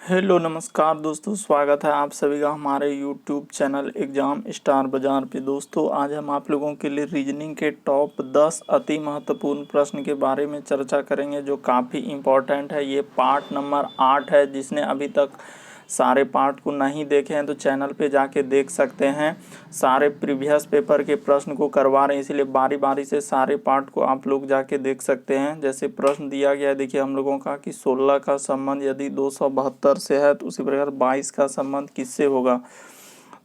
Hello नमस्कार दोस्तों, स्वागत है आप सभी का हमारे यूट्यूब चैनल एग्ज़ाम स्टार बाज़ार पे। दोस्तों आज हम आप लोगों के लिए रीजनिंग के टॉप 10 अति महत्वपूर्ण प्रश्न के बारे में चर्चा करेंगे जो काफ़ी इम्पोर्टेंट है। ये पार्ट नंबर 8 है। जिसने अभी तक सारे पार्ट को नहीं देखे हैं तो चैनल पे जाके देख सकते हैं। सारे प्रीवियस पेपर के प्रश्न को करवा रहे हैं, इसलिए बारी बारी से सारे पार्ट को आप लोग जाके देख सकते हैं। जैसे प्रश्न दिया गया है, देखिए हम लोगों का कि 16 का संबंध यदि 272 से है तो उसी प्रकार 22 का संबंध किससे होगा।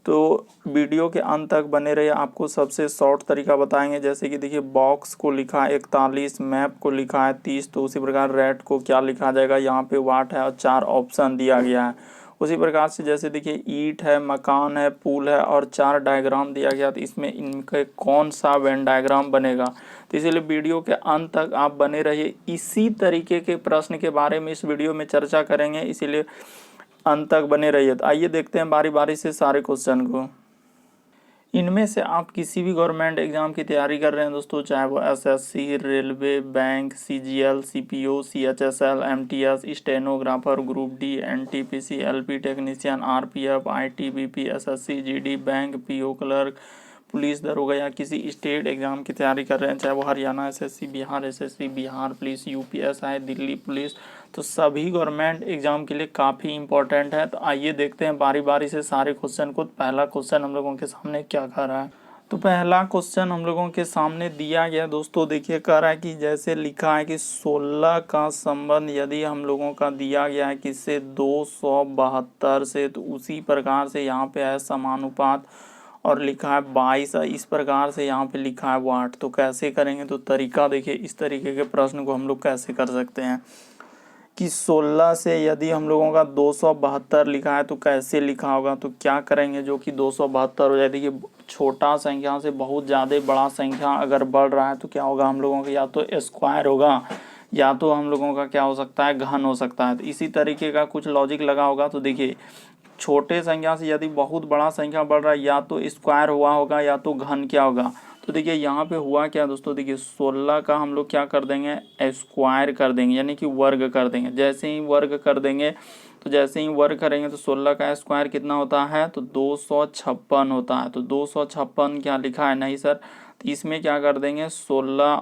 तो वीडियो के अंत तक बने रहिए, आपको सबसे शॉर्ट तरीका बताएंगे। जैसे कि देखिए बॉक्स को लिखा है 41, मैप को लिखा है 30, तो उसी प्रकार रेट को क्या लिखा जाएगा, यहाँ पे वाट है और 4 ऑप्शन दिया गया है। उसी प्रकार से जैसे देखिए ईंट है, मकान है, पुल है और 4 डायग्राम दिया गया, तो इसमें इनके कौन सा वेन डायग्राम बनेगा। तो इसीलिए वीडियो के अंत तक आप बने रहिए। इसी तरीके के प्रश्न के बारे में इस वीडियो में चर्चा करेंगे, इसीलिए अंत तक बने रहिए। तो आइए देखते हैं बारी बारी से सारे क्वेश्चन को। इनमें से आप किसी भी गवर्नमेंट एग्जाम की तैयारी कर रहे हैं दोस्तों, चाहे वो SSC, railway, bank, CGL, CPO, CHSL, MTS, stenographer, group D, NTPC, LP technician, RPF, ITBP, SSC, GD, bank, PO clerk, police दरोगा या किसी स्टेट एग्जाम की तैयारी कर रहे हैं, चाहे वो Haryana SSC, Bihar SSC, Bihar police, UPSI, Delhi police, तो सभी गवर्नमेंट एग्जाम के लिए काफ़ी इंपॉर्टेंट है। तो आइए देखते हैं बारी बारी से सारे क्वेश्चन को। पहला क्वेश्चन हम लोगों के सामने क्या कह रहा है, तो पहला क्वेश्चन हम लोगों के सामने दिया गया दोस्तों, देखिए कह रहा है कि जैसे लिखा है कि 16 का संबंध यदि हम लोगों का दिया गया है किससे, 272 से, तो उसी प्रकार से यहाँ पे है समानुपात और लिखा है 22, इस प्रकार से यहाँ पे लिखा है वाट। तो कैसे करेंगे, तो तरीका देखिए, इस तरीके के प्रश्न को हम लोग कैसे कर सकते हैं कि 16 से यदि हम लोगों का 272 लिखा है तो कैसे लिखा होगा। तो क्या करेंगे जो कि 272 हो जाए। देखिए छोटा संख्या से बहुत ज़्यादा बड़ा संख्या अगर बढ़ रहा है तो क्या होगा, हम लोगों का या तो स्क्वायर होगा या तो हम लोगों का क्या हो सकता है, घन हो सकता है। तो इसी तरीके का कुछ लॉजिक लगा होगा। तो देखिए छोटे संख्या से यदि बहुत बड़ा संख्या बढ़ रहा है या तो स्क्वायर हुआ होगा या तो घन क्या होगा। तो देखिए यहाँ पे हुआ क्या दोस्तों, देखिए 16 का हम लोग क्या कर देंगे, स्क्वायर कर देंगे, यानी कि वर्ग कर देंगे। जैसे ही वर्ग कर देंगे, तो जैसे ही वर्ग करेंगे तो 16 का स्क्वायर कितना होता है, तो 256 होता है। तो 256 क्या लिखा है, नहीं सर, तो इसमें क्या कर देंगे, 16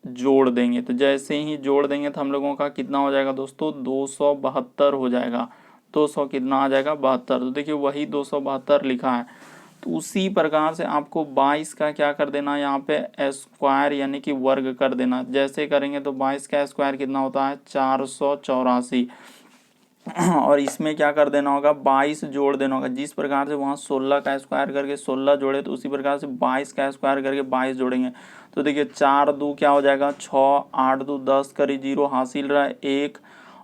जोड़ देंगे। तो जैसे ही जोड़ देंगे तो हम लोगों का कितना हो जाएगा दोस्तों, 272 हो जाएगा। 200 कितना आ जाएगा, 72। तो देखिए वही 272 लिखा है। तो उसी प्रकार से आपको 22 का क्या कर देना, यहाँ पे स्क्वायर यानी कि वर्ग कर देना। जैसे करेंगे तो 22 का स्क्वायर कितना होता है, 484। और इसमें क्या कर देना होगा, 22 जोड़ देना होगा। जिस प्रकार से वहाँ 16 का स्क्वायर करके 16 जोड़े, तो उसी प्रकार से 22 का स्क्वायर करके 22 जोड़ेंगे। तो देखिए 4 2 क्या हो जाएगा, 6, 8 2 10 करी 0 हासिल रहा है 1,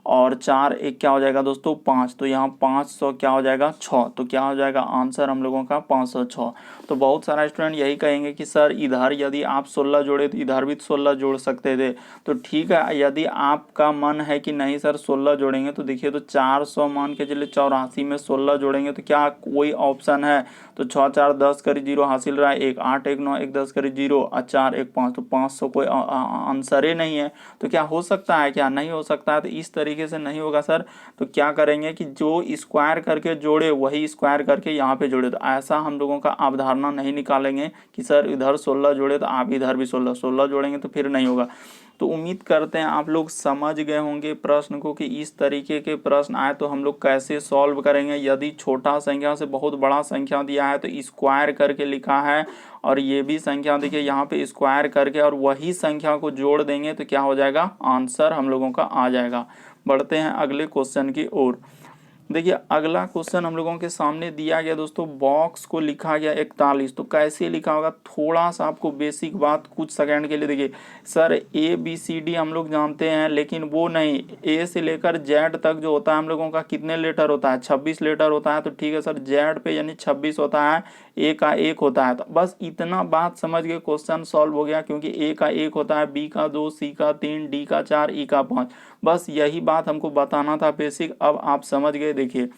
और 4 1 क्या हो जाएगा दोस्तों, 5। तो यहाँ 500 क्या हो जाएगा, 6। तो क्या हो जाएगा आंसर हम लोगों का 506। तो बहुत सारा स्टूडेंट यही कहेंगे कि सर इधर यदि आप 16 जोड़े तो इधर भी 16 जोड़ सकते थे। तो ठीक है, यदि आपका मन है कि नहीं सर 16 जोड़ेंगे, तो देखिए तो 400 मान के चलिए 84 में 16 जोड़ेंगे तो क्या कोई ऑप्शन है। तो 6 4 10 करी 0 हासिल रहा है 1, 8 1 9 1 10 करी 0 और 4 1 5। तो 500 कोई आंसर ही नहीं है। तो क्या हो सकता है, क्या नहीं हो सकता है। तो इस तरीके से नहीं होगा सर। तो क्या करेंगे कि जो स्क्वायर करके जोड़े वही स्क्वायर करके यहाँ पे जोड़े। तो ऐसा हम लोगों का अवधारणा नहीं निकालेंगे कि सर इधर 16 जोड़े तो आप इधर भी 16 जोड़ेंगे, तो फिर नहीं होगा। तो उम्मीद करते हैं आप लोग समझ गए होंगे प्रश्न को कि इस तरीके के प्रश्न आए तो हम लोग कैसे सॉल्व करेंगे। यदि छोटा संख्या से बहुत बड़ा संख्या दिया है तो स्क्वायर करके लिखा है, और ये भी संख्या देखिए यहाँ पे स्क्वायर करके और वही संख्या को जोड़ देंगे तो क्या हो जाएगा, आंसर हम लोगों का आ जाएगा। बढ़ते हैं अगले क्वेश्चन की ओर। देखिए अगला क्वेश्चन हम लोगों के सामने दिया गया दोस्तों, बॉक्स को लिखा गया 41। तो कैसे लिखा होगा, थोड़ा सा आपको बेसिक बात कुछ सेकंड के लिए देखिए। सर ABCD हम लोग जानते हैं, लेकिन वो नहीं, A से लेकर Z तक जो होता है हम लोगों का कितने लेटर होता है, 26 लेटर होता है। तो ठीक है सर, Z पे यानी 26 होता है, A का 1 होता है। तो बस इतना बात समझ के क्वेश्चन सॉल्व हो गया, क्योंकि A का 1 होता है, B का 2, C का 3, D का 4, E का 5। बस यही बात हमको बताना था बेसिक। अब आप समझ गए। देखिए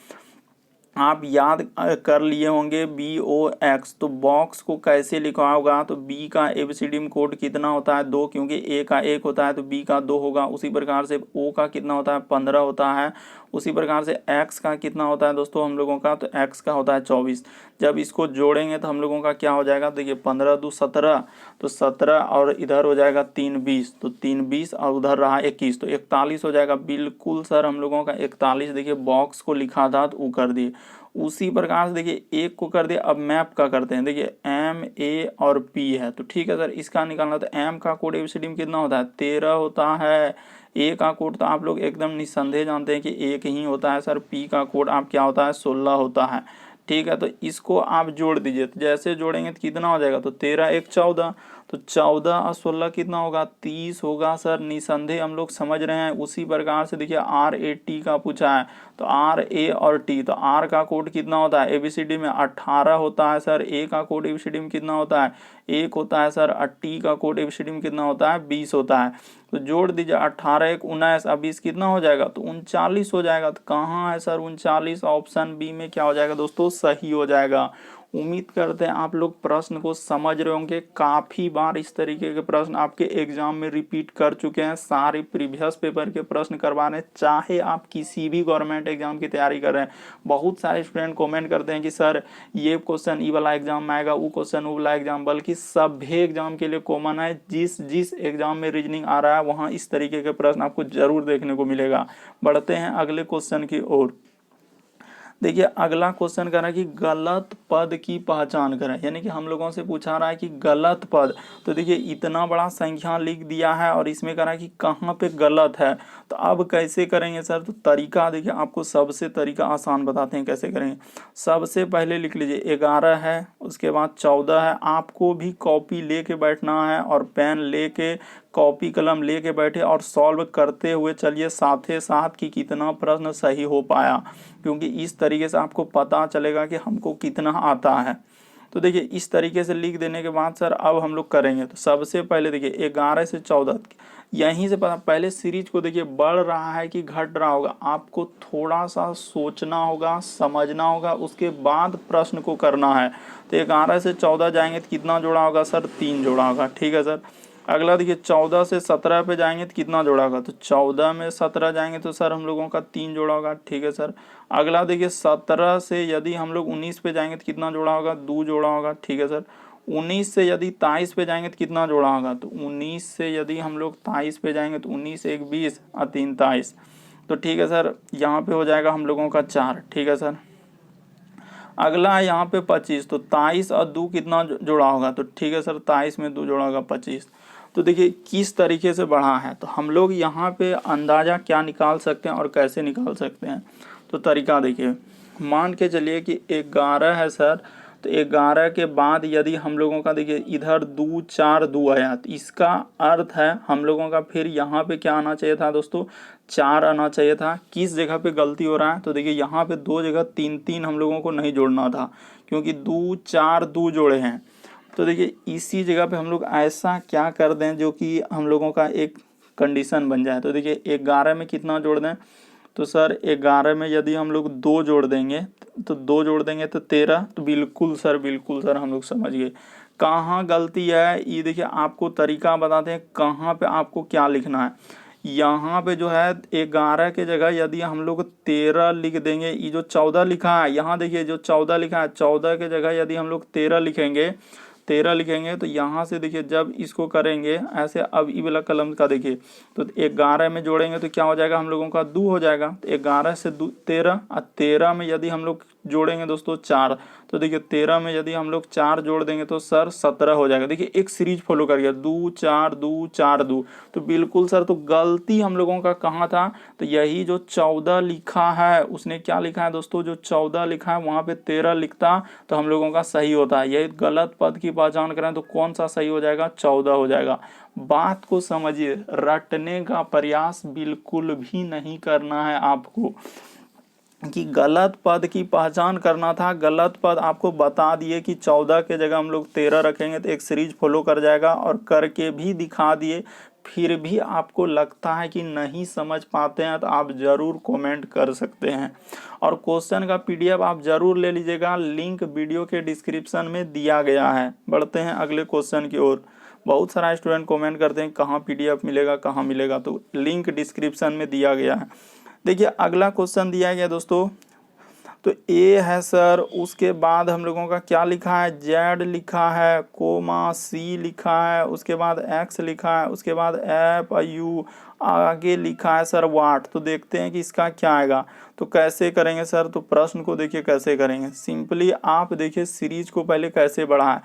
आप याद कर लिए होंगे BOX, तो बॉक्स को कैसे लिखा होगा, तो B का ABCD में कोड कितना होता है 2, क्योंकि A का 1 होता है तो B का 2 होगा। उसी प्रकार से O का कितना होता है 15 होता है। उसी प्रकार से X का कितना होता है दोस्तों हम लोगों का, तो X का होता है 24। जब इसको जोड़ेंगे तो हम लोगों का क्या हो जाएगा, देखिए 15 2 17, तो 17 और इधर हो जाएगा 3 20, तो 3 20 और उधर रहा 21, तो 41 हो जाएगा। बिल्कुल सर हम लोगों का 41, देखिए बॉक्स को लिखा था तो वो कर दिए। उसी प्रकार से देखिए एक को कर दिया। अब मैप का करते हैं, देखिए MA और P है, तो ठीक है सर इसका निकालना। तो M का कोड ABCD में कितना होता है 13 होता है। A का कोड तो आप लोग एकदम निस्संदेह जानते हैं कि 1 ही होता है सर। P का कोड आप क्या होता है 16 होता है। ठीक है, तो इसको आप जोड़ दीजिए, तो जैसे जोड़ेंगे तो कितना हो जाएगा, तो 13 1 14, तो 14 और 16 कितना होगा 30 होगा सर। निसंदेह हम लोग समझ रहे हैं। उसी प्रकार से देखिए RAT का पूछा है, तो RA और T, तो R का कोड कितना होता है ABCD में 18 होता है सर। A का कोड ABCD में कितना होता है 1 होता है सर। और T का कोड ABCD में कितना होता है 20 होता है। तो जोड़ दीजिए 18 1 19 और 20 कितना हो जाएगा, तो 39 हो जाएगा। तो कहाँ है सर 39, ऑप्शन बी में क्या हो जाएगा दोस्तों सही हो जाएगा। उम्मीद करते हैं आप लोग प्रश्न को समझ रहे होंगे। काफ़ी बार इस तरीके के प्रश्न आपके एग्जाम में रिपीट कर चुके हैं। सारे प्रीवियस पेपर के प्रश्न करवाने, चाहे आप किसी भी गवर्नमेंट एग्जाम की तैयारी कर रहे हैं। बहुत सारे स्टूडेंट कमेंट करते हैं कि सर ये क्वेश्चन ई वाला एग्जाम में आएगा, वो क्वेश्चन वो वाला एग्जाम, बल्कि सभी एग्जाम के लिए कॉमन है। जिस जिस एग्जाम में रीजनिंग आ रहा है वहाँ इस तरीके के प्रश्न आपको जरूर देखने को मिलेगा। बढ़ते हैं अगले क्वेश्चन की ओर। देखिए अगला क्वेश्चन कह रहा है कि गलत पद की पहचान करें, यानी कि हम लोगों से पूछा रहा है कि गलत पद। तो देखिए इतना बड़ा संख्या लिख दिया है और इसमें कह रहा है कि कहाँ पे गलत है। तो अब कैसे करेंगे सर, तो तरीका देखिए आपको सबसे तरीका आसान बताते हैं कैसे करेंगे। सबसे पहले लिख लीजिए 11 है, उसके बाद 14 है। आपको भी कॉपी लेके बैठना है और पेन लेके कॉपी कलम लेके बैठे और सॉल्व करते हुए चलिए साथ ही साथ कि कितना प्रश्न सही हो पाया, क्योंकि इस तरीके से आपको पता चलेगा कि हमको कितना आता है। तो देखिए इस तरीके से लिख देने के बाद सर अब हम लोग करेंगे। तो सबसे पहले देखिए 11 से 14, यहीं से पता, पहले सीरीज को देखिए बढ़ रहा है कि घट रहा होगा, आपको थोड़ा सा सोचना होगा समझना होगा, उसके बाद प्रश्न को करना है। तो 11 से 14 जाएंगे तो कितना जोड़ा होगा सर 3 जोड़ा होगा। ठीक है सर। अगला देखिए 14 से 17 पे जाएंगे तो कितना जोड़ा होगा, तो 14 में 17 जाएंगे तो सर हम लोगों का 3 जोड़ा होगा। ठीक है सर। अगला देखिए 17 से यदि हम लोग 19 पे जाएंगे तो कितना जोड़ा होगा 2 जोड़ा होगा। ठीक है सर। 19 से यदि 23 पे जाएंगे तो कितना जोड़ा होगा, तो 19 से यदि हम लोग 23 पे जाएंगे तो 19 1 20 और 3 23। तो ठीक है सर, यहाँ पे हो जाएगा हम लोगों का 4। ठीक है सर। अगला है यहाँ पे 25, तो 23 और 2 कितना जोड़ा होगा, तो ठीक है सर 23 में 2 जोड़ा होगा 25। तो देखिए किस तरीके से बढ़ा है, तो हम लोग यहाँ पे अंदाज़ा क्या निकाल सकते हैं और कैसे निकाल सकते हैं। तो तरीका देखिए, मान के चलिए कि 11 है सर, तो 11 के बाद यदि हम लोगों का देखिए इधर 2 4 2 आया, तो इसका अर्थ है हम लोगों का फिर यहाँ पे क्या आना चाहिए था दोस्तों 4 आना चाहिए था। किस जगह पे गलती हो रहा है, तो देखिए यहाँ पे 2 जगह 3 3 हम लोगों को नहीं जोड़ना था, क्योंकि 2 4 2 जोड़े हैं। तो देखिए इसी जगह पे हम लोग ऐसा क्या कर दें जो कि हम लोगों का एक कंडीशन बन जाए। तो देखिए 11 में कितना जोड़ दें, तो सर 11 में यदि हम लोग 2 जोड़ देंगे, तो 2 जोड़ देंगे तो 13। तो बिल्कुल सर हम लोग समझ गए कहाँ गलती है। ये देखिए आपको तरीका बताते हैं कहाँ पे आपको क्या लिखना है। यहाँ पे जो है 11 के जगह यदि हम लोग 13 लिख देंगे, ये जो 14 लिखा है यहाँ देखिए जो 14 लिखा है, 14 के जगह यदि हम लोग 13 लिखेंगे, 13 लिखेंगे तो यहाँ से देखिए जब इसको करेंगे ऐसे, अब ई वाला कलम का देखिए, तो 11 में जोड़ेंगे तो क्या हो जाएगा हम लोगों का 2 हो जाएगा। तो 11 से 2 13, और 13 में यदि हम लोग जोड़ेंगे दोस्तों 4, तो देखिए 13 में यदि हम लोग 4 जोड़ देंगे तो सर 17 हो जाएगा। देखिए एक सीरीज फॉलो कर गया 2 4 2 4 2। तो बिल्कुल सर, तो गलती हम लोगों का कहाँ था, तो यही जो 14 लिखा है उसने क्या लिखा है दोस्तों, जो 14 लिखा है वहाँ पे 13 लिखता तो हम लोगों का सही होता है। यही गलत पद की पहचान करें तो कौन सा सही हो जाएगा, 14 हो जाएगा। बात को समझिए, रटने का प्रयास बिल्कुल भी नहीं करना है आपको, कि गलत पद की पहचान करना था। गलत पद आपको बता दिए कि 14 के जगह हम लोग 13 रखेंगे तो एक सीरीज फॉलो कर जाएगा, और करके भी दिखा दिए। फिर भी आपको लगता है कि नहीं समझ पाते हैं तो आप ज़रूर कमेंट कर सकते हैं। और क्वेश्चन का PDF आप ज़रूर ले लीजिएगा, लिंक वीडियो के डिस्क्रिप्शन में दिया गया है। बढ़ते हैं अगले क्वेश्चन की ओर। बहुत सारा स्टूडेंट कमेंट करते हैं कहाँ PDF मिलेगा, कहाँ मिलेगा, तो लिंक डिस्क्रिप्शन में दिया गया है। देखिए अगला क्वेश्चन दिया गया दोस्तों, तो ए है सर, उसके बाद हम लोगों का क्या लिखा है, जेड लिखा है, कोमा सी लिखा है, उसके बाद एक्स लिखा है, उसके बाद एफ यू, आगे लिखा है सर वाट। तो देखते हैं कि इसका क्या आएगा। तो कैसे करेंगे सर, तो प्रश्न को देखिए कैसे करेंगे। सिंपली आप देखिए सीरीज को पहले कैसे बढ़ाएं।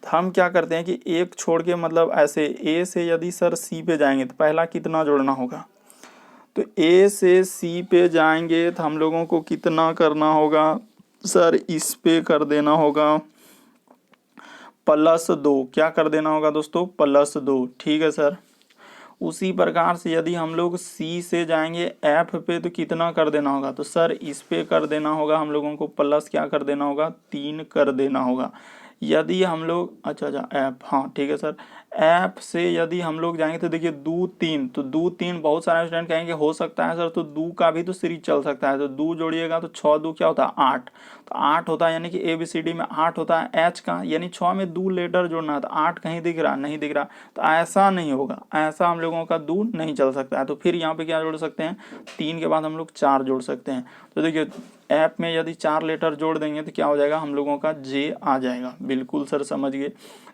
तो हम क्या करते हैं कि एक छोड़ के मतलब ऐसे ए से यदि सर सी पे जाएंगे तो पहला कितना जोड़ना होगा, तो ए से सी पे जाएंगे तो हम लोगों को कितना करना होगा सर, इस पे कर देना होगा +2। क्या कर देना होगा दोस्तों, +2। ठीक है सर। उसी प्रकार से यदि हम लोग सी से जाएंगे एफ पे तो कितना कर देना होगा, तो सर इस पे कर देना होगा हम लोगों को प्लस क्या कर देना होगा, 3 कर देना होगा। यदि हम लोग अच्छा एफ, हाँ ठीक है सर, एफ से यदि हम लोग जाएंगे तो देखिए 2 3, तो 2 3 बहुत सारे स्टूडेंट कहेंगे हो सकता है सर, तो 2 का भी तो सीरीज चल सकता है। तो 2 जोड़िएगा तो 6 2 क्या होता है 8, तो 8 होता है, यानी कि ABCD में 8 होता है। एच का यानी 6 में 2 लेटर जोड़ना है, तो 8 कहीं दिख रहा नहीं दिख रहा, तो ऐसा नहीं होगा, ऐसा हम लोगों का 2 नहीं चल सकता है। तो फिर यहाँ पे क्या जोड़ सकते हैं, 3 के बाद हम लोग 4 जोड़ सकते हैं। तो देखिए ऐप में यदि 4 लेटर जोड़ देंगे तो क्या हो जाएगा, हम लोगों का जे आ जाएगा। बिल्कुल सर समझ गए।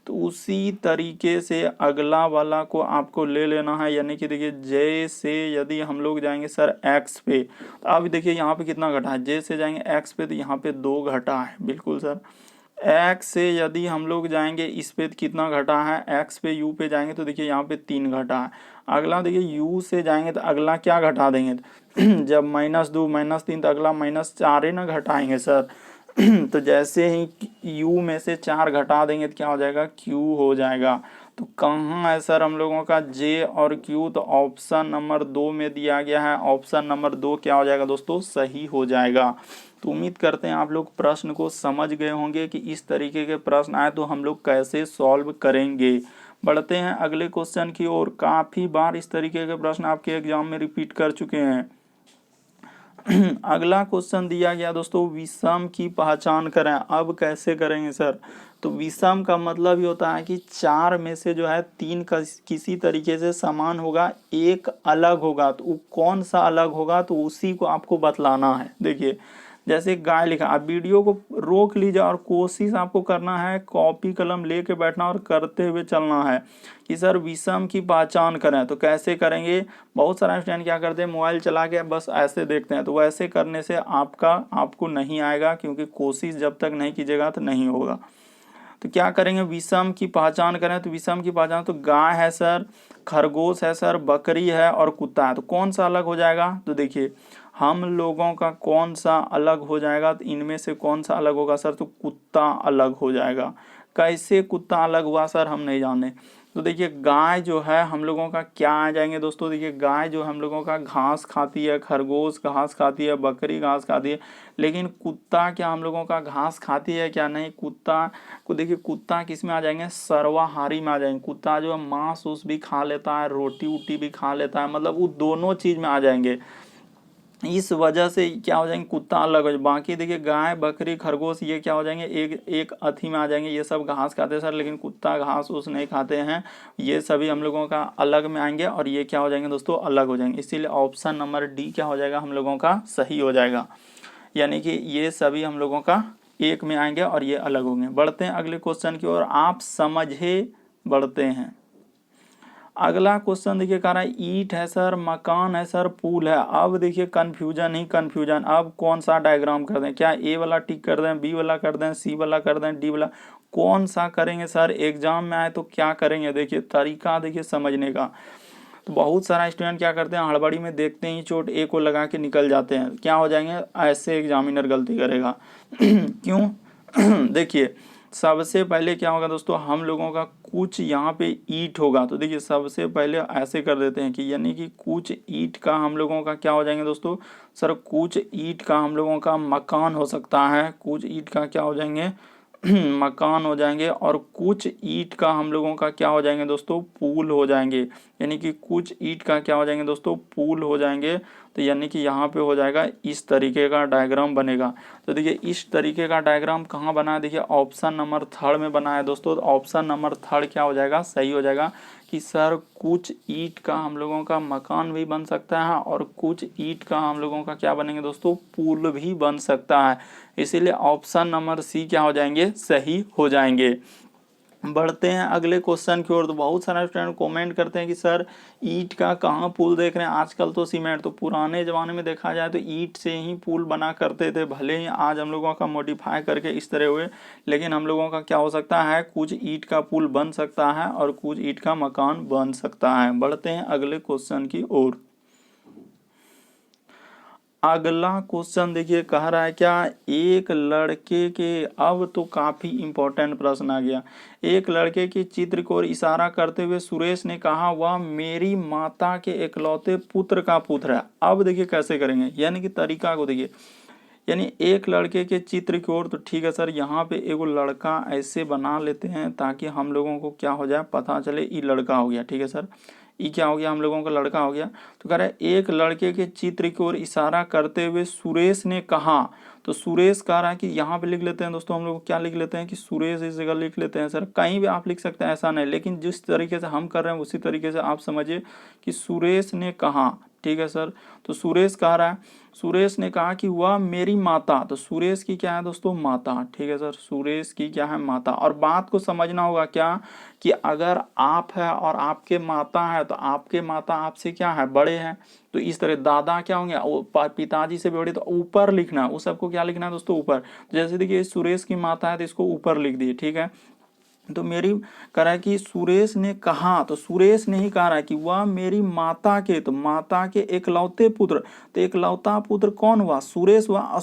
तो उसी तरीके से अगला वाला को आपको ले लेना है, यानी कि देखिए जे से यदि हम लोग जाएंगे सर एक्स पे, तो अब देखिए यहाँ पे कितना घटा है, जे से जाएंगे एक्स पे तो यहाँ पे 2 घटा है। बिल्कुल सर। एक्स से यदि हम लोग जाएंगे इस पे तो कितना घटा है, एक्स पे यू पे जाएंगे तो देखिए यहाँ पे 3 घटा है। अगला देखिए यू से जाएंगे तो अगला क्या घटा देंगे जब -2 -3 तो अगला -4 ही ना घटाएंगे सर तो जैसे ही u में से 4 घटा देंगे तो क्या हो जाएगा, q हो जाएगा। तो कहाँ है सर हम लोगों का j और q, तो ऑप्शन नंबर 2 में दिया गया है। ऑप्शन नंबर 2 क्या हो जाएगा दोस्तों, सही हो जाएगा। तो उम्मीद करते हैं आप लोग प्रश्न को समझ गए होंगे कि इस तरीके के प्रश्न आए तो हम लोग कैसे सॉल्व करेंगे। बढ़ते हैं अगले क्वेश्चन की ओर। काफ़ी बार इस तरीके के प्रश्न आपके एग्जाम में रिपीट कर चुके हैं। अगला क्वेश्चन दिया गया दोस्तों, विषम की पहचान करें। अब कैसे करेंगे सर, तो विषम का मतलब ये होता है कि 4 में से जो है 3 का किसी तरीके से समान होगा, एक अलग होगा, तो वो कौन सा अलग होगा तो उसी को आपको बतलाना है। देखिए जैसे गाय लिखा, आप वीडियो को रोक लीजिए और कोशिश आपको करना है कॉपी कलम लेके बैठना और करते हुए चलना है कि सर विषम की पहचान करें। तो कैसे करेंगे, बहुत सारे स्टूडेंट क्या करते हैं मोबाइल चला के बस ऐसे देखते हैं, तो वैसे करने से आपको नहीं आएगा, क्योंकि कोशिश जब तक नहीं कीजिएगा तो नहीं होगा। तो क्या करेंगे, विषम की पहचान करें। तो विषम की पहचान, तो गाय है सर, खरगोश है सर, बकरी है और कुत्ता है, तो कौन सा अलग हो जाएगा, तो देखिए हम लोगों का कौन सा अलग हो जाएगा, तो इनमें से कौन सा अलग होगा सर, तो कुत्ता अलग हो जाएगा। कैसे कुत्ता अलग हुआ सर, हम नहीं जाने। तो देखिए गाय जो है हम लोगों का क्या आ जाएंगे दोस्तों, देखिए गाय जो हम लोगों का घास खाती है, खरगोश घास खाती है, बकरी घास खाती है, लेकिन कुत्ता क्या हम लोगों का घास खाती है क्या, नहीं। कुत्ता को देखिए, कुत्ता किस में आ जाएंगे, सर्वाहारी में आ जाएंगे। कुत्ता जो है मांस उस भी खा लेता है, रोटी वोटी भी खा लेता है, मतलब वो दोनों चीज में आ जाएंगे। इस वजह से क्या हो जाएंगे, कुत्ता अलग हो जाए। बाकी देखिए गाय बकरी खरगोश ये क्या हो जाएंगे, एक अथी में आ जाएंगे। ये सब घास खाते हैं सर, लेकिन कुत्ता घास उस नहीं खाते हैं, ये सभी हम लोगों का अलग में आएंगे और ये क्या हो जाएंगे दोस्तों, अलग हो जाएंगे। इसीलिए ऑप्शन नंबर डी क्या हो जाएगा, हम लोगों का सही हो जाएगा, यानी कि ये सभी हम लोगों का एक में आएंगे और ये अलग होंगे। बढ़ते हैं अगले क्वेश्चन की ओर, आप समझे बढ़ते हैं। अगला क्वेश्चन देखिए कह रहा है ईंट है सर, मकान है सर, पुल है। अब देखिए कंफ्यूजन ही कंफ्यूजन, अब कौन सा डायग्राम कर दें, क्या ए वाला टिक कर दें, बी वाला कर दें, सी वाला कर दें, डी वाला, कौन सा करेंगे सर, एग्जाम में आए तो क्या करेंगे। देखिए तरीका देखिए समझने का। तो बहुत सारा स्टूडेंट क्या करते हैं, हड़बड़ी में देखते ही चोट ए को लगा के निकल जाते हैं, क्या हो जाएंगे, ऐसे एग्जामिनर गलती करेगा क्यों देखिए सबसे पहले क्या होगा दोस्तों, हम लोगों का कुछ यहाँ पे ईंट होगा, तो देखिए सबसे पहले ऐसे कर देते हैं कि यानी कि कुछ ईंट का हम लोगों का क्या हो जाएंगे दोस्तों, सर कुछ ईंट का हम लोगों का मकान हो सकता है, कुछ ईंट का क्या हो जाएंगे मकान हो जाएंगे और कुछ ईंट का हम लोगों का क्या हो जाएंगे दोस्तों, पुल हो जाएंगे। यानी कि कुछ ईंट का क्या हो जाएंगे दोस्तों, पुल हो जाएंगे। तो यानी कि यहाँ पे हो जाएगा इस तरीके का डायग्राम बनेगा। तो देखिए इस तरीके का डायग्राम कहाँ बना है, देखिए ऑप्शन नंबर थर्ड में बना है दोस्तों। तो ऑप्शन नंबर थर्ड क्या हो जाएगा, सही हो जाएगा कि सर कुछ ईंट का हम लोगों का मकान भी बन सकता है और कुछ ईंट का हम लोगों का क्या बनेंगे दोस्तों, पुल भी बन सकता है। इसीलिए ऑप्शन नंबर सी क्या हो जाएंगे, सही हो जाएंगे। बढ़ते हैं अगले क्वेश्चन की ओर। तो बहुत सारे स्टूडेंट कमेंट करते हैं कि सर ईंट का कहाँ पुल देख रहे हैं, आजकल तो सीमेंट। तो पुराने ज़माने में देखा जाए तो ईंट से ही पुल बना करते थे, भले ही आज हम लोगों का मॉडिफाई करके इस तरह हुए, लेकिन हम लोगों का क्या हो सकता है, कुछ ईंट का पुल बन सकता है और कुछ ईंट का मकान बन सकता है। बढ़ते हैं अगले क्वेश्चन की ओर। अगला क्वेश्चन देखिए कह रहा है क्या, एक लड़के के, अब तो काफी इंपॉर्टेंट प्रश्न आ गया। एक लड़के के चित्र को इशारा करते हुए सुरेश ने कहा वह मेरी माता के इकलौते पुत्र का पुत्र है। अब देखिए कैसे करेंगे, यानी कि तरीका को देखिए। यानी एक लड़के के चित्र की ओर, तो ठीक है सर, यहाँ पे एगो लड़का ऐसे बना लेते हैं ताकि हम लोगों को क्या हो जाए, पता चले ये लड़का हो गया। ठीक है सर, ये क्या हो गया, हम लोगों का लड़का हो गया। तो कह रहा है एक लड़के के चित्र की ओर इशारा करते हुए सुरेश ने कहा। तो सुरेश कह रहा है कि यहाँ पे लिख लेते हैं दोस्तों, हम लोग क्या लिख लेते हैं कि सुरेश इस जगह लिख लेते हैं। सर कहीं भी आप लिख सकते हैं, ऐसा नहीं, लेकिन जिस तरीके से हम कर रहे हैं उसी तरीके से आप समझिए कि सुरेश ने कहा। ठीक है सर, तो सुरेश कह रहा है, सुरेश ने कहा कि वह मेरी माता, तो सुरेश की क्या है दोस्तों, माता। ठीक है सर, सुरेश की क्या है, माता। और बात को समझना होगा क्या, कि अगर आप है और आपके माता है तो आपके माता आपसे क्या है, बड़े हैं। तो इस तरह दादा क्या होंगे, पिताजी से बड़े, तो ऊपर लिखना है, उस सबको क्या लिखना है दोस्तों, ऊपर। जैसे देखिए सुरेश की माता है तो इसको ऊपर लिख दिए। ठीक है, तो मेरी कह रहा है कि सुरेश ने कहा, तो सुरेश ने ही कह रहा है कि वह मेरी माता के, तो माता के इकलौते पुत्र। तो इकलौता पुत्र कौन हुआ, सुरेश हुआ।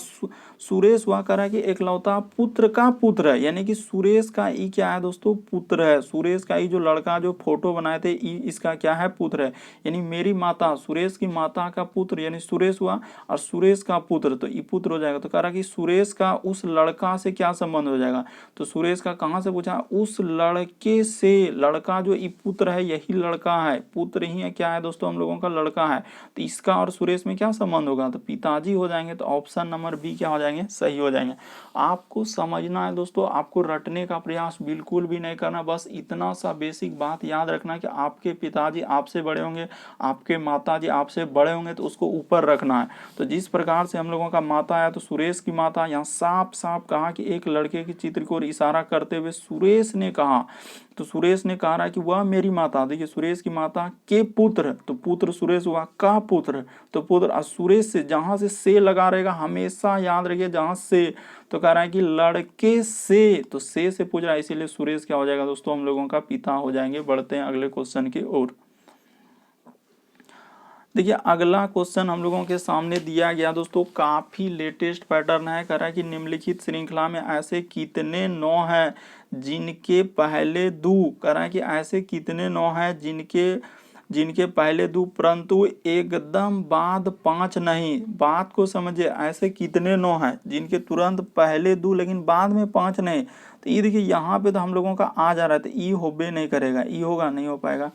सुरेश हुआ, कह रहा है कि इकलौता पुत्र का पुत्र है, यानी कि सुरेश का ई क्या है दोस्तों, पुत्र है। सुरेश का ई जो लड़का जो फोटो बनाए थे, ई इसका क्या है, पुत्र है। यानी मेरी माता, सुरेश की माता का पुत्र यानी सुरेश हुआ, और सुरेश का पुत्र तो ई पुत्र हो जाएगा। तो कह रहा है कि सुरेश का उस लड़का से क्या संबंध हो जाएगा, तो सुरेश का कहाँ से पूछा, उस लड़के से। लड़का जो ई पुत्र है यही लड़का है, पुत्र ही है, क्या है दोस्तों, हम लोगों का लड़का है। तो इसका और सुरेश में क्या संबंध होगा, तो पिताजी हो जाएंगे। तो ऑप्शन नंबर बी क्या हो जाएंगे, सही हो जाएंगे। आपको समझना है दोस्तों, आपको रटने का प्रयास बिल्कुल भी नहीं करना, बस इतना सा बेसिक बात याद रखना कि आपके पिताजी आपसे बड़े होंगे, आपके माताजी आपसे बड़े होंगे, तो उसको ऊपर रखना है। तो जिस प्रकार से हम लोगों का माता है, तो सुरेश की माता, यहाँ साफ साफ कहा कि एक लड़के के चित्र को इशारा करते हुए सुरेश ने कहा। तो सुरेश ने कहा रहा है कि वह मेरी माता, देखिए सुरेश की माता के पुत्र, तो पुत्र सुरेश हुआ, का पुत्र तो पुत्र, और सुरेश से, जहां से लगा रहेगा हमेशा याद रखिए, जहां से। तो कह रहा है कि लड़के से, तो से पूछ रहा है, इसीलिए सुरेश क्या हो जाएगा दोस्तों, हम लोगों का पिता हो जाएंगे। बढ़ते हैं अगले क्वेश्चन की ओर। देखिए अगला क्वेश्चन हम लोगों के सामने दिया गया दोस्तों, काफी लेटेस्ट पैटर्न है। कह रहा है कि निम्नलिखित श्रृंखला में ऐसे कितने नौ हैं जिनके पहले दो, कह रहा है कि ऐसे कितने नौ हैं जिनके जिनके पहले दो परंतु एकदम बाद पांच नहीं। बात को समझिए, ऐसे कितने नौ हैं जिनके तुरंत पहले दो लेकिन बाद में पांच नहीं। तो ये देखिए यहाँ पे तो हम लोगों का आ जा रहा है, तो ई होबे नहीं करेगा, ई होगा नहीं हो पाएगा।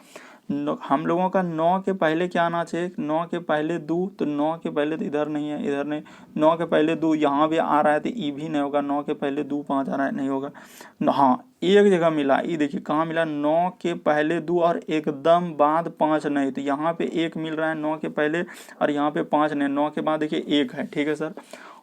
हम लोगों का 9 के पहले क्या आना चाहिए, 9 के पहले दो, तो 9 के पहले तो इधर नहीं है, इधर नहीं। 9 के पहले दो यहाँ भी आ रहा है, तो ई भी नहीं होगा। 9 के पहले दो 5 आ रहा है, नहीं होगा। हाँ, एक जगह मिला, ये देखिए कहाँ मिला, 9 के पहले दो और एकदम बाद 5 नहीं। तो यहाँ पे एक मिल रहा है 9 के पहले, और यहाँ पे 5 नहीं। 9 के बाद देखिए एक है। ठीक है सर,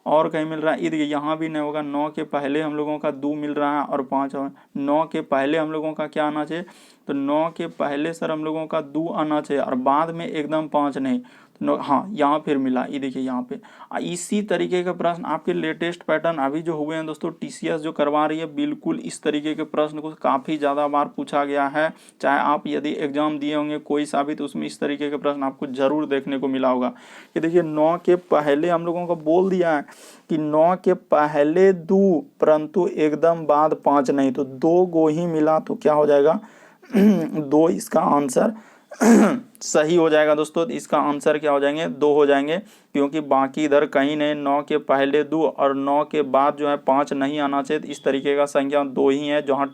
और कहीं मिल रहा है, ये देखिए यहाँ भी नहीं होगा। 9 के पहले हम लोगों का 2 मिल रहा है और 5 और 9 के पहले हम लोगों का क्या आना चाहिए, तो 9 के पहले सर हम लोगों का 2 आना चाहिए और बाद में एकदम 5 नहीं। तो हाँ, यहाँ फिर मिला, ये देखिए यहाँ पे। इसी तरीके के प्रश्न आपके लेटेस्ट पैटर्न अभी जो हुए हैं दोस्तों, टीसीएस जो करवा रही है, बिल्कुल इस तरीके के प्रश्न को काफ़ी ज़्यादा बार पूछा गया है। चाहे आप यदि एग्जाम दिए होंगे कोई सा भी, तो उसमें इस तरीके के प्रश्न आपको जरूर देखने को मिला होगा। कि देखिए 9 के पहले हम लोगों को बोल दिया है कि 9 के पहले 2 परंतु एकदम बाद 5 नहीं, तो 2 गो ही मिला, तो क्या हो जाएगा 2 इसका आंसर सही हो जाएगा दोस्तों। इसका आंसर क्या हो जाएंगे, 2 हो जाएंगे, क्योंकि बाकी इधर कहीं नहीं, 9 के पहले 2 और 9 के बाद जो है 5 नहीं आना चाहिए। तो इस तरीके का संख्या 2 ही है। जहाँ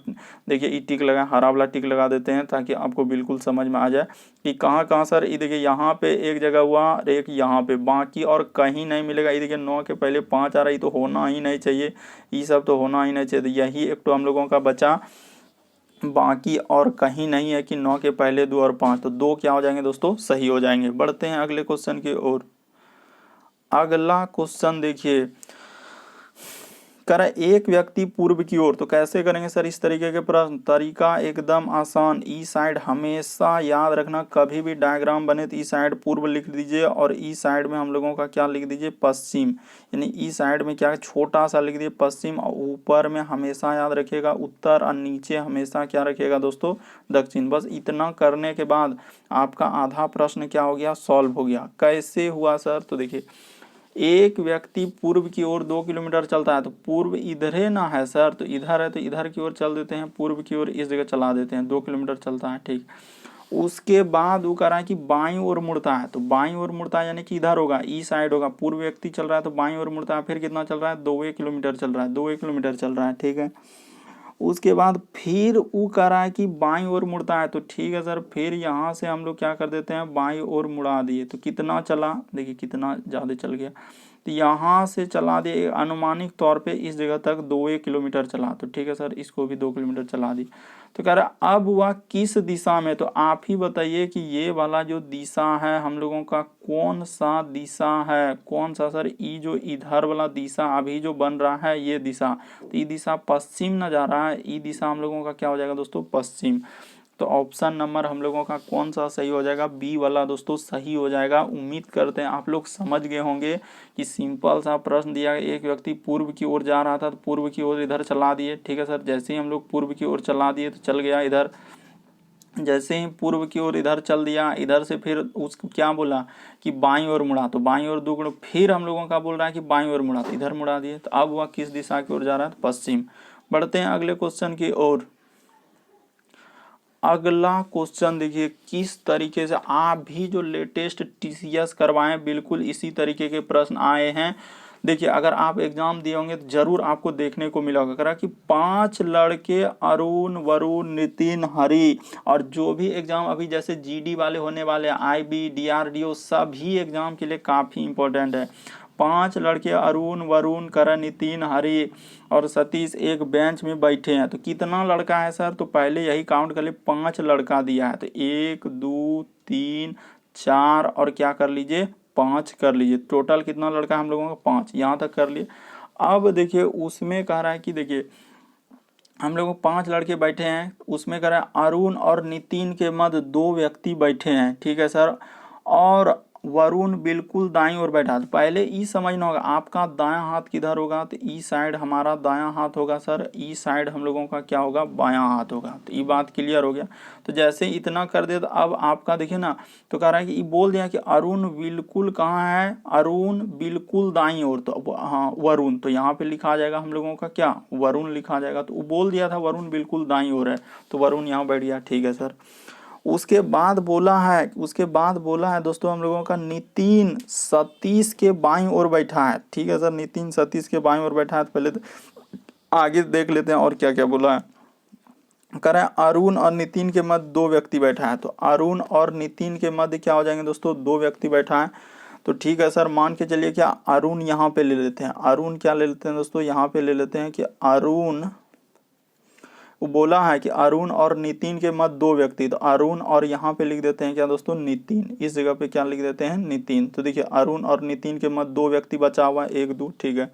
देखिए ई टिक लगा, हरा वाला टिक लगा देते हैं ताकि आपको बिल्कुल समझ में आ जाए कि कहाँ कहाँ सर। ये देखिए यहाँ पे एक जगह हुआ और एक यहाँ पे, बाकी और कहीं नहीं मिलेगा। ये देखिए 9 के पहले 5 आ रहा है, तो होना ही नहीं चाहिए, ये सब तो होना ही नहीं चाहिए। तो यही एक तो हम लोगों का बचा, बाकी और कहीं नहीं है कि 9 के पहले 2 और 5, तो 2 क्या हो जाएंगे दोस्तों, सही हो जाएंगे। बढ़ते हैं अगले क्वेश्चन की ओर। अगला क्वेश्चन देखिए, करें एक व्यक्ति पूर्व की ओर, तो कैसे करेंगे सर इस तरीके के प्रश्न। तरीका एकदम आसान, ई साइड हमेशा याद रखना, कभी भी डायग्राम बने तो ई साइड पूर्व लिख दीजिए और ई साइड में हम लोगों का क्या लिख दीजिए, पश्चिम। यानी ई साइड में क्या छोटा सा लिख दीजिए पश्चिम, और ऊपर में हमेशा याद रखिएगा उत्तर, और नीचे हमेशा क्या रखिएगा दोस्तों, दक्षिण। बस इतना करने के बाद आपका आधा प्रश्न क्या हो गया, सॉल्व हो गया। कैसे हुआ सर, तो देखिए एक व्यक्ति पूर्व की ओर 2 किलोमीटर चलता है, तो पूर्व इधर है ना है सर, तो इधर है तो इधर की ओर चल देते हैं, पूर्व की ओर इस जगह चला देते हैं, 2 किलोमीटर चलता है, ठीक। उसके बाद वो कह रहा है कि बाईं ओर मुड़ता है, तो बाईं ओर मुड़ता है यानी कि इधर होगा, ई साइड होगा। पूर्व व्यक्ति चल रहा है तो बाईं ओर मुड़ता है, फिर कितना चल रहा है, 2 किलोमीटर चल रहा है, 2 किलोमीटर चल रहा है, ठीक है। उसके बाद फिर वो कह रहा है कि बाईं ओर मुड़ता है, तो ठीक है सर, फिर यहाँ से हम लोग क्या कर देते हैं, बाईं ओर मुड़ा दिए, तो कितना चला, देखिए कितना ज़्यादा चल गया। तो यहाँ से चला दिए अनुमानिक तौर पे इस जगह तक 2 किलोमीटर चला, तो ठीक है सर, इसको भी 2 किलोमीटर चला दी। तो कह रहा अब वह किस दिशा में, तो आप ही बताइए कि ये वाला जो दिशा है हम लोगों का कौन सा दिशा है, कौन सा सर, ये जो इधर वाला दिशा अभी जो बन रहा है ये दिशा, तो ये दिशा पश्चिम न जा रहा है, ये दिशा हम लोगों का क्या हो जाएगा दोस्तों, पश्चिम। तो ऑप्शन नंबर हम लोगों का कौन सा सही हो जाएगा, बी वाला दोस्तों सही हो जाएगा। उम्मीद करते हैं आप लोग समझ गए होंगे कि सिंपल सा प्रश्न दिया, एक व्यक्ति पूर्व की ओर जा रहा था तो पूर्व की ओर इधर चला दिए, ठीक है सर। जैसे ही हम लोग पूर्व की ओर चला दिए तो चल गया इधर, जैसे ही पूर्व की ओर इधर चल दिया, इधर से फिर उसको क्या बोला कि बाईं ओर मुड़ा, तो बाईं ओर 2 गुण, फिर हम लोगों का बोल रहा है कि बाईं ओर मुड़ा, तो इधर मुड़ा दिए। तो अब वह किस दिशा की ओर जा रहा है, तो पश्चिम। बढ़ते हैं अगले क्वेश्चन की ओर। अगला क्वेश्चन देखिए, किस तरीके से आप भी जो लेटेस्ट टीसीएस करवाएं बिल्कुल इसी तरीके के प्रश्न आए हैं। देखिए अगर आप एग्जाम दिए होंगे तो जरूर आपको देखने को मिला होगा, करा कि 5 लड़के अरुण, वरुण, नितिन, हरि, और जो भी एग्जाम अभी जैसे जीडी वाले होने वाले, आईबी, डीआरडीओ, सभी एग्जाम के लिए काफ़ी इंपॉर्टेंट है। 5 लड़के अरुण, वरुण, करण, नितिन, हरि और सतीश एक बेंच में बैठे हैं, तो कितना लड़का है सर, तो पहले यही काउंट कर ले, 5 लड़का दिया है, तो 1 2 3 4 और क्या कर लीजिए, 5 कर लीजिए। टोटल कितना लड़का हम लोगों का, 5, यहाँ तक कर लिए। अब देखिए उसमें कह रहा है कि देखिए हम लोग 5 लड़के बैठे हैं, उसमें कह रहा है अरुण और नितिन के मध्य 2 व्यक्ति बैठे हैं, ठीक है सर, और वरुण बिल्कुल दाईं ओर बैठा। तो पहले ई समझना होगा आपका दायां हाथ किधर होगा, तो ई साइड हमारा दायां हाथ होगा सर, ई साइड हम लोगों का क्या होगा, बायां हाथ होगा। तो ये बात क्लियर हो गया। तो जैसे इतना कर दे तो अब आपका देखिए ना, तो कह रहा है कि ये बोल दिया कि अरुण बिल्कुल कहाँ है, अरुण बिल्कुल दाईं ओर, तो हाँ वरुण, तो यहाँ पे लिखा जाएगा हम लोगों का क्या, वरुण लिखा जाएगा। तो वो बोल दिया था वरुण बिल्कुल दाईं ओर है, तो वरुण यहाँ बैठ गया, ठीक है सर। उसके बाद बोला है दोस्तों हम लोगों का नितिन सतीश के बाईं ओर बैठा है, ठीक है सर, नितिन सतीश के बाईं ओर बैठा है। तो पहले तो आगे देख लेते हैं और क्या क्या बोला है। कह रहे हैं अरुण और नितिन के मध्य 2 व्यक्ति बैठा है, तो अरुण और नितिन के मध्य क्या हो जाएंगे दोस्तों, 2 व्यक्ति बैठा है। तो ठीक है सर, मान के चलिए क्या अरुण यहाँ पे ले लेते हैं, अरुण क्या ले लेते हैं दोस्तों, यहाँ पे ले लेते हैं कि अरुण, वो बोला है कि अरुण और नितिन के मध्य 2 व्यक्ति, तो अरुण और यहाँ पे लिख देते हैं क्या दोस्तों, नितिन, इस जगह पे क्या लिख देते हैं, नितिन। तो देखिए अरुण और नितिन के मध्य 2 व्यक्ति बचा हुआ है, 1 2, ठीक है।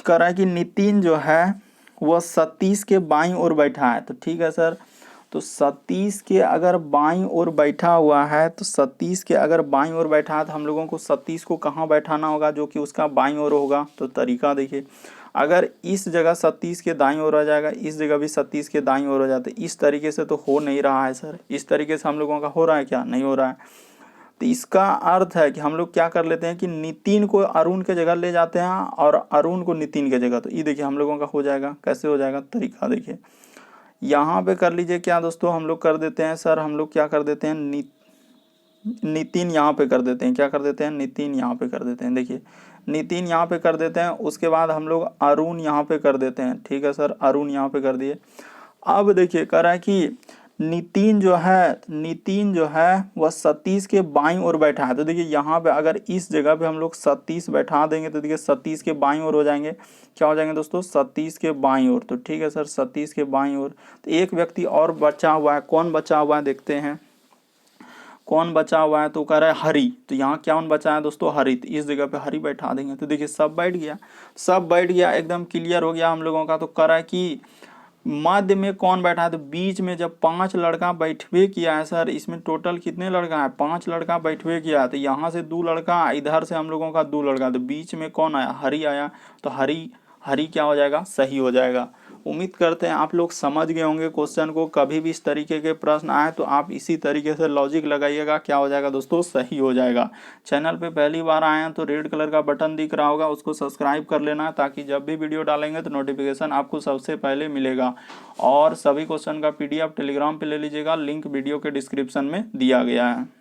कह रहा है कि नितिन जो है वह सतीश के बाईं ओर बैठा है, तो ठीक है सर। तो सतीश के अगर बाईं ओर बैठा हुआ है, तो सतीश के अगर बाईं ओर बैठा है तो हम लोगों को सतीश को कहाँ बैठाना होगा, जो कि उसका बाईं ओर होगा। तो तरीका देखिए, अगर इस जगह सतीश के दाईं ओर आ जाएगा, इस जगह भी सतीश के दाईं ओर हो जाता है, इस तरीके से तो हो नहीं रहा है सर। इस तरीके से हम लोगों का हो रहा है क्या, नहीं हो रहा है। तो इसका अर्थ है कि हम लोग क्या कर लेते हैं कि नितिन को अरुण के जगह ले जाते हैं और अरुण को नितिन के जगह। तो ये देखिए हम लोगों का हो जाएगा, कैसे हो जाएगा, तरीका देखिए यहाँ पे कर लीजिए क्या दोस्तों, हम लोग कर देते हैं सर, हम लोग क्या कर देते हैं, नितिन यहाँ पे कर देते हैं, क्या कर देते हैं, नितिन यहाँ पे कर देते हैं। देखिए नितिन यहाँ पे कर देते हैं, उसके बाद हम लोग अरुण यहाँ पे कर देते हैं। ठीक है सर, अरुण यहाँ पे कर दिए। अब देखिए कह रहा है कि नितिन जो है वह सतीश के बाईं ओर बैठा है। तो देखिए यहाँ पे अगर इस जगह पे हम लोग सतीश बैठा देंगे तो देखिए सतीश के बाईं ओर हो जाएंगे, क्या हो जाएंगे दोस्तों, सतीश के बाईं ओर। तो ठीक है सर, सतीश के बाईं ओर। तो एक व्यक्ति और बचा हुआ है, कौन बचा हुआ है देखते हैं, कौन बचा हुआ है, तो कह रहा है हरि। तो यहाँ कौन बचा है दोस्तों, हरि। तो इस जगह पे हरि बैठा देंगे। तो देखिए सब बैठ गया, सब बैठ गया, एकदम क्लियर हो गया हम लोगों का। तो कह रहा है कि मध्य में कौन बैठा है, तो बीच में जब 5 लड़का बैठवे किया है सर, इसमें टोटल कितने लड़का है, 5 लड़का बैठवे किया है। तो यहाँ से 2 लड़का, इधर से हम लोगों का 2 लड़का, तो बीच में कौन आया, हरि आया। तो हरि हरि क्या हो जाएगा, सही हो जाएगा। उम्मीद करते हैं आप लोग समझ गए होंगे क्वेश्चन को। कभी भी इस तरीके के प्रश्न आए तो आप इसी तरीके से लॉजिक लगाइएगा, क्या हो जाएगा दोस्तों, सही हो जाएगा। चैनल पे पहली बार आए हैं तो रेड कलर का बटन दिख रहा होगा, उसको सब्सक्राइब कर लेना, ताकि जब भी वीडियो डालेंगे तो नोटिफिकेशन आपको सबसे पहले मिलेगा। और सभी क्वेश्चन का PDF टेलीग्राम पे ले लीजिएगा, लिंक वीडियो के डिस्क्रिप्शन में दिया गया है।